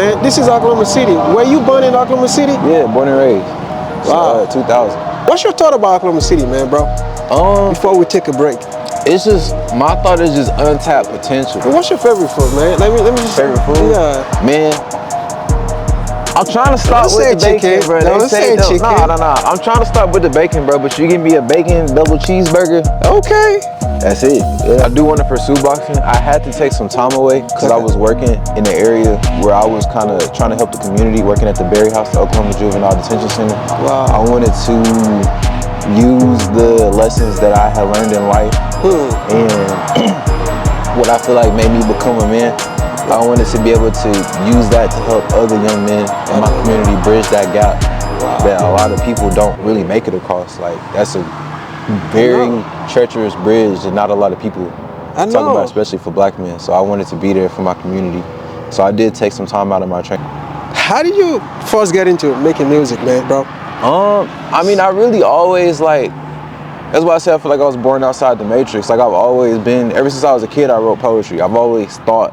man. This is Oklahoma City. Were you born in Oklahoma City? Yeah, born and raised. Wow. 2000. What's your thought about Oklahoma City, man, bro? Before we take a break. It's just, my thought is just untapped potential. What's your favorite food, man? Let me just Favorite food? Yeah. Man, I'm trying to stop with the bacon, bro. Don't say chicken. Nah. I'm trying to stop with the bacon, bro, but you give me a bacon double cheeseburger. Okay. That's it. Yeah. I do want to pursue boxing. I had to take some time away because I was working in the area where I was kind of trying to help the community, working at the Berry House, the Oklahoma Juvenile Detention Center. Wow. I wanted to use the lessons that I had learned in life and what I feel like made me become a man. I wanted to be able to use that to help other young men in my community bridge that gap that a lot of people don't really make it across. Like, that's a very treacherous bridge that not a lot of people talk about, especially for black men. So I wanted to be there for my community. So I did take some time out of my training. How did you first get into making music, man, bro? I mean, I really always that's why I said I feel like I was born outside the matrix. Like, I've always been, ever since I was a kid, I wrote poetry. I've always thought.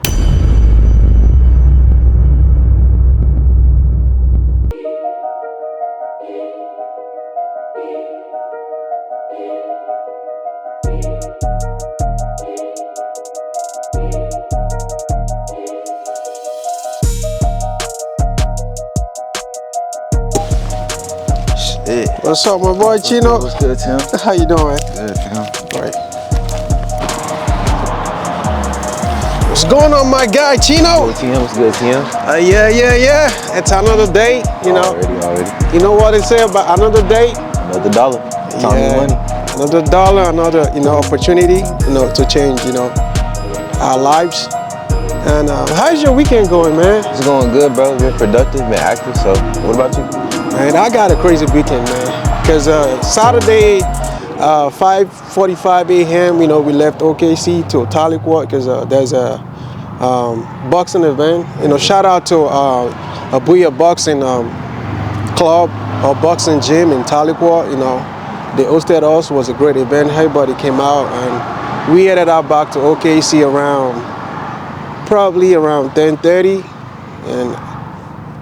What's up, my boy Chino? What's good, Tim? How you doing? Good, Tim. Right. What's going on, my guy Chino? What's good, Tim? Yeah. It's another day, you know. Already. You know what they say about another day? Another dollar. Time money. Another dollar, another, opportunity, to change, our lives. And how's your weekend going, man? It's going good, bro. Been productive, been active. So, what about you? Man, I got a crazy weekend, man. Because Saturday, 5:45 a.m., we left OKC to Tahlequah because there's a boxing event. Shout out to Abuya Boxing Club or Boxing Gym in Tahlequah. They hosted us. It was a great event. Everybody came out, and we headed out back to OKC probably around 10:30, and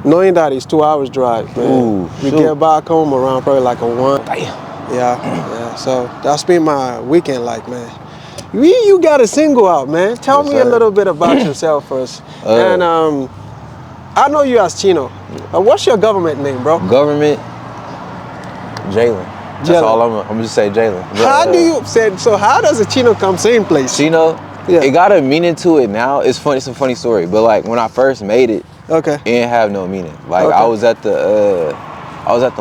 knowing that it's 2 hours drive, man. Ooh, we get back home around probably like a 1. Damn. Yeah. So that's been my weekend, like, man. You got a single out, man. Tell me a little bit about yourself first. And I know you as Chino. What's your government name, bro? Government, Jalen. That's all I'm gonna just say, Jalen. How do you say? So how does a Chino come in place? Chino, it got a meaning to it now. It's funny. It's a funny story. But like when I first made it, it didn't have no meaning. Like I was at the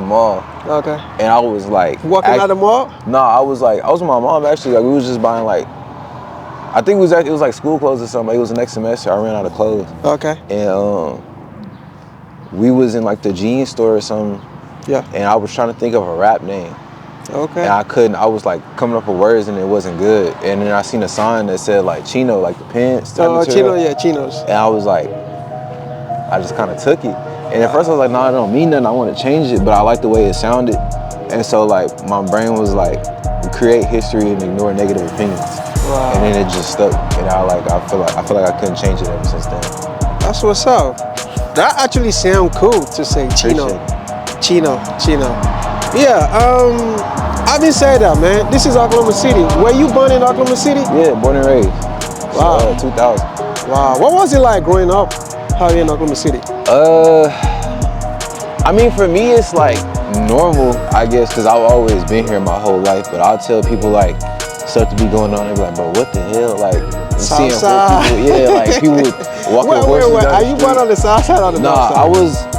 mall. Okay. And I was like walking out the mall? No, I was with my mom actually. Like we was just buying like, I think it was like school clothes or something. Like, it was the next semester. I ran out of clothes. Okay. And we was in like the jeans store or something. Yeah. And I was trying to think of a rap name. Okay. And I couldn't. I was like coming up with words and it wasn't good. And then I seen a sign that said like Chino, like the pants. Oh, Chino, yeah, Chinos. And I was like, I just kind of took it. And at first I was like, no, I don't mean nothing. I want to change it, but I like the way it sounded. And so like my brain was like, create history and ignore negative opinions. Wow. And then it just stuck. And I feel like I couldn't change it ever since then. That's what's up. That actually sounds cool to say Chino. Chino. Yeah, having said that, man, this is Oklahoma City. Were you born in Oklahoma City? Yeah, born and raised. Wow. 2000. Wow. What was it like growing up out here in Oklahoma City? I mean, for me, it's like normal, I guess, because I've always been here my whole life. But I'll tell people like stuff to be going on. They be like, bro, what the hell? Like, seeing people, like people walking horses down the Are you born on the south side or the north side?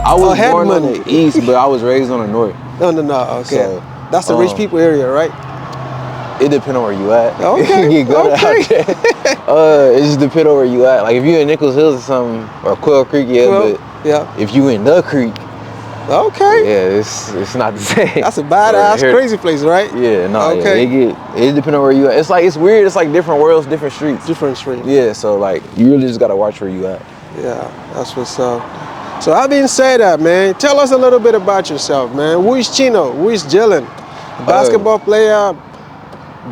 I was born on the east, but I was raised on the north. On the north, okay. So, that's the rich people area, right? It depends on where you at. Okay. You go out there. It just depends on where you at. Like if you in Nichols Hills or something, or Quail Creek, but if you in the creek, yeah, it's not the same. That's a badass, crazy place, right? Yeah, no, it depends on where you at. It's weird. It's like different worlds, different streets. Different streets. Yeah, so like you really just gotta watch where you at. Yeah, that's what's up. So I didn't say that, man. Tell us a little bit about yourself, man. Who is Chino? Who is Jalen? Basketball player,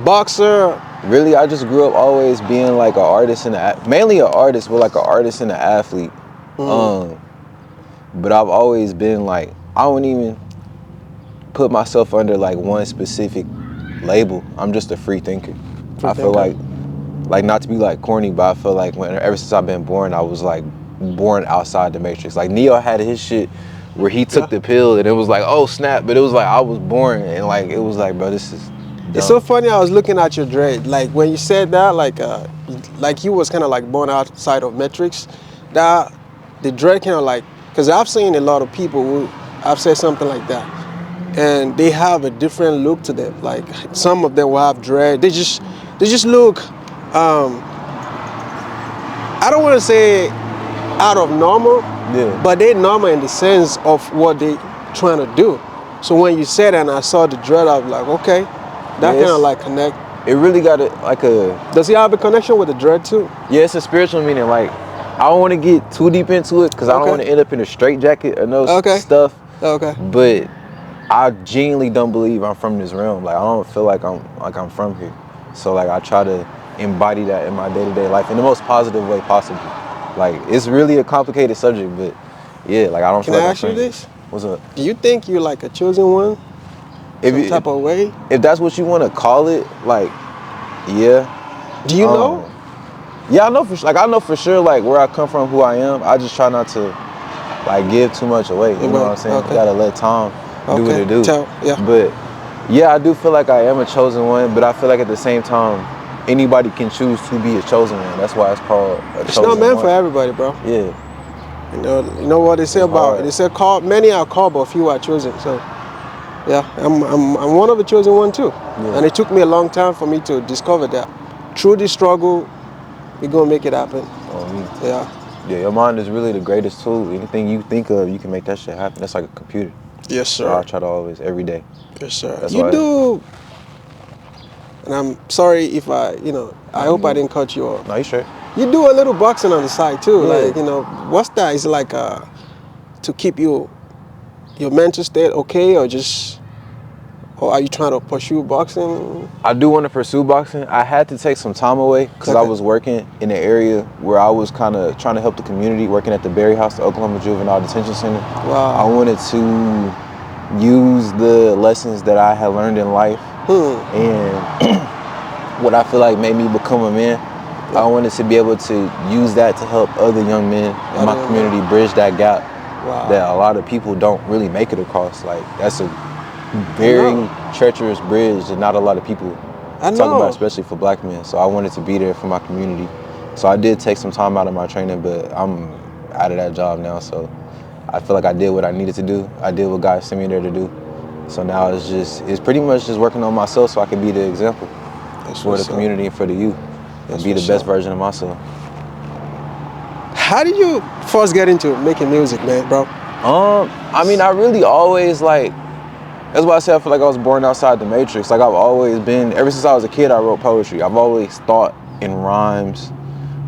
boxer. Really, I just grew up always being like an artist and mainly an artist, but like an artist and an athlete. but I've always been like, I don't even put myself under like one specific label. I'm just a free thinker. I feel like not to be like corny, but I feel like ever since I've been born, I was like born outside the matrix. Like Neo had his shit where he took the pill and it was like, oh snap, but it was like I was born and like it was like, bro, this is dumb. It's so funny. I was looking at your dread. Like when you said that, like you was kind of like born outside of matrix. That the dread kind of like, because I've seen a lot of people who have said something like that, and they have a different look to them. Like some of them will have dread. They just look. I don't want to say out of normal, but they're normal in the sense of what they trying to do. So when you said that and I saw the dread, I was like, okay, that kind of like connect. It really got like a. Does he have a connection with the dread too? Yeah, it's a spiritual meaning. Like I don't want to get too deep into it because I don't want to end up in a straitjacket or no stuff. Okay. But I genuinely don't believe I'm from this realm. Like I don't feel like I'm from here. So like I try to embody that in my day-to-day life in the most positive way possible. Like it's really a complicated subject, but yeah, like I don't feel like I'm from here. Can I ask you this? What's up? Do you think you're like a chosen one? Some type of way? If that's what you want to call it, like, yeah. Do you know? Yeah, I know for like I know for sure like where I come from, who I am. I just try not to like give too much away. You know what I'm saying? You gotta let time do what it do. But yeah, I do feel like I am a chosen one, but I feel like at the same time, anybody can choose to be a chosen one. That's why it's called a chosen one. It's not meant for everybody, bro. Yeah. You know what they say about it? They say many are called, but few are chosen. So yeah, I'm one of the chosen one too. Yeah. And it took me a long time for me to discover that. Through this struggle, we're gonna make it happen. Yeah. Yeah, your mind is really the greatest tool. Anything you think of, you can make that shit happen. That's like a computer. Yes, sir. So I try to always, every day. Yes, sir. You do, and I'm sorry if I hope I didn't cut you off. No, you sure. You do a little boxing on the side too. Like, what's that? Is it like to keep your mental state okay, or are you trying to pursue boxing? I do want to pursue boxing. I had to take some time away because I was working in an area where I was kind of trying to help the community, working at the Berry House, the Oklahoma Juvenile Detention Center. Wow. I wanted to use the lessons that I had learned in life and what I feel like made me become a man. I wanted to be able to use that to help other young men in my community bridge that gap that a lot of people don't really make it across. Like that's a very treacherous bridge that not a lot of people talk about, especially for black men. So I wanted to be there for my community. So I did take some time out of my training, but I'm out of that job now. So I feel like I did what I needed to do. I did what God sent me there to do. So now it's pretty much just working on myself so I can be the example for the community and for the youth and be the best version of myself. How did you first get into making music, man, bro? I mean, I really always like, that's why I say I feel like I was born outside the matrix. Like I've always been, ever since I was a kid, I wrote poetry. I've always thought in rhymes,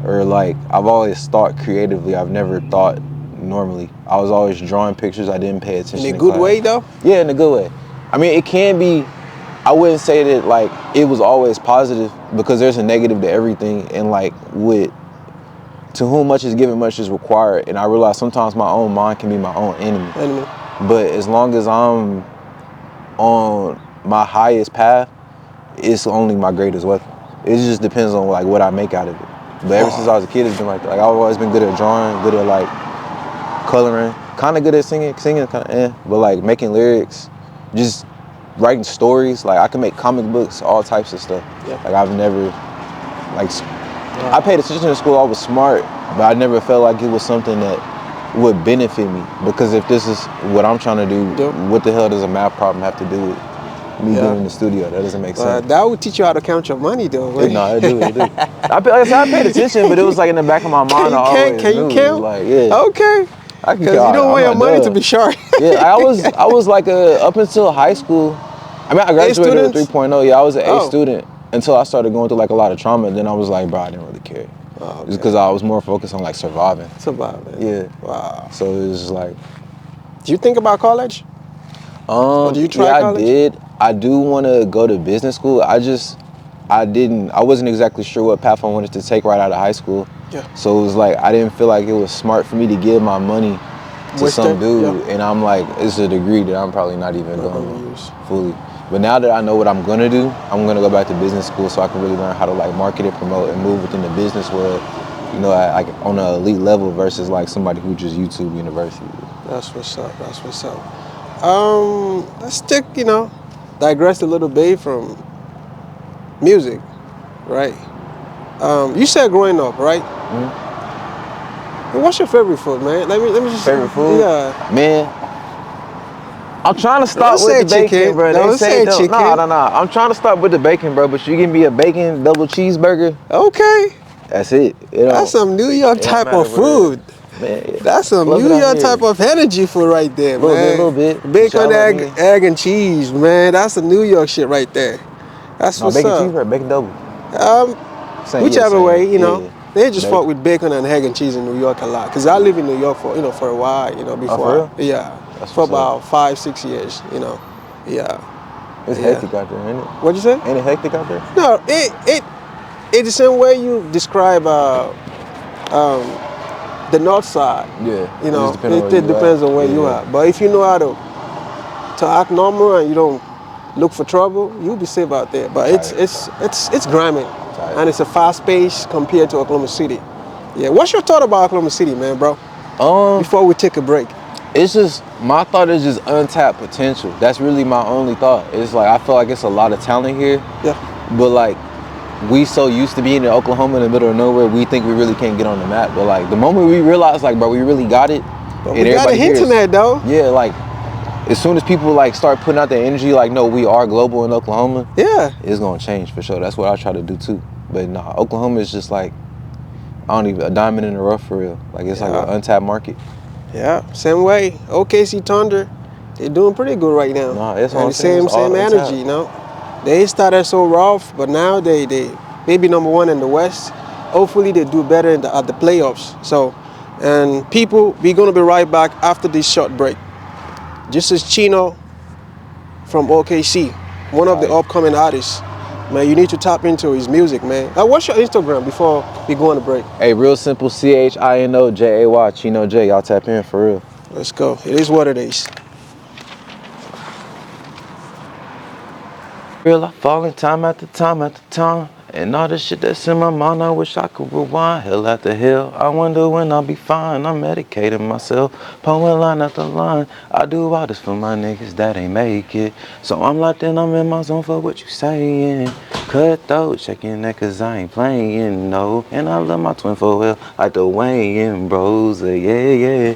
or like, I've always thought creatively. I've never thought normally. I was always drawing pictures. I didn't pay attention. In a good way though? Yeah, in a good way. I mean, it can be, I wouldn't say that like, it was always positive because there's a negative to everything. And like to whom much is given, much is required. And I realize sometimes my own mind can be my own enemy. But as long as I'm on my highest path, it's only my greatest weapon. It just depends on like what I make out of it. But ever since I was a kid, it's been like I've always been good at drawing, good at like coloring, kind of good at singing kind of but like making lyrics, just writing stories. Like I can make comic books, all types of stuff. Like I've never I paid attention in school. I was smart, but I never felt like it was something that would benefit me, because if this is what I'm trying to do, what the hell does a math problem have to do with me being in the studio? That doesn't make sense. That would teach you how to count your money though, right? No, it do. I paid attention, but it was like in the back of my mind. Can you count? Like, yeah. Okay. Because you don't want your money to be short. Yeah, I was like up until high school. I mean, I graduated with 3.0. Yeah, I was an A student until I started going through like a lot of trauma. And then I was like, bro, I didn't really care. Just because I was more focused on like surviving. Yeah. Wow. So it was just like. Do you think about college? Or do you try college? I did. I do want to go to business school. I wasn't exactly sure what path I wanted to take right out of high school. Yeah. So it was like, I didn't feel like it was smart for me to give my money to some Wasted, dude, yeah. and I'm like, it's a degree that I'm probably not even Not doing gonna use. fully. But now that I know what I'm gonna do, I'm gonna go back to business school so I can really learn how to like market and promote and move within the business world, you know, like on an elite level versus like somebody who just YouTube University. That's what's up. That's what's up. Let's stick, digress a little bit from music, right? You said growing up, right? What's your favorite food, man? Let me just. Favorite food? Yeah. Man, I'm trying to start Don't with say the bacon, chicken. bro. They Don't say say don't. chicken. No. I'm trying to start with the bacon, bro. But you give me a bacon double cheeseburger. Okay. That's it. That's some New York It don't type matter of where. food. Man, That's some love New it out York here. type of energy food right there, Little man. bit. Bacon, Y'all let me. egg, and cheese, man. That's the New York shit right there. That's No, what's bacon up. cheeseburger, bacon double. Whichever way, Yeah. they just Bacon. fuck with bacon and egg and cheese in New York a lot. Cause I live in New York for a while, Oh, before for real? That's for what's up. about 5-6 years, yeah, It's yeah. hectic out there, ain't it? What'd you say? Ain't it hectic out there? No, it's the same way you describe the north side. Yeah. It just depends on It where you depends at. on where you Yeah. are. But if you know how to act normal and you don't look for trouble, you'll be safe out there. But Tight. it's grimy, Tight. and it's a fast pace compared to Oklahoma City. Yeah, what's your thought about Oklahoma City, man, bro? Before we take a break. It's just, my thought is just untapped potential. That's really my only thought. It's like, I feel like it's a lot of talent here, Yeah, but like, we so used to being in Oklahoma in the middle of nowhere, we think we really can't get on the map. But like, the moment we realize, like, bro, we really got it, but and we got the everybody here is- internet though. yeah, like, as soon as people like start putting out their energy, like, no, we are global in Oklahoma, Yeah, it's gonna change for sure. That's what I try to do too. But nah, Oklahoma is just like, I don't even, a diamond in the rough for real. Like, it's like Yeah. an untapped market. yeah, same way. OKC Thunder, they're doing pretty good right now. Nah, that's what And I'm the saying, it's all same untapped. energy, They started so rough, but now they maybe number one in the West. Hopefully they do better at the playoffs. So, and people, we're gonna be right back after this short break. This is Chino from OKC, one of the Right. upcoming artists. Man, you need to tap into his music, man. What's your Instagram before we go on the break? Hey, real simple, CHINOJAY, Chino J. Y'all tap in for real. Let's go. It is what it is. Real, I fall in time after time after time. And all the shit that's in my mind, I wish I could rewind. Hell after hell, I wonder when I'll be fine. I'm medicating myself, pouring line after line. I do all this for my niggas that ain't make it. So I'm locked in, I'm in my zone for what you saying. Cutthroat, checking that cause I ain't playing, no. And I love my twin for real, like the weighing bros, yeah, yeah.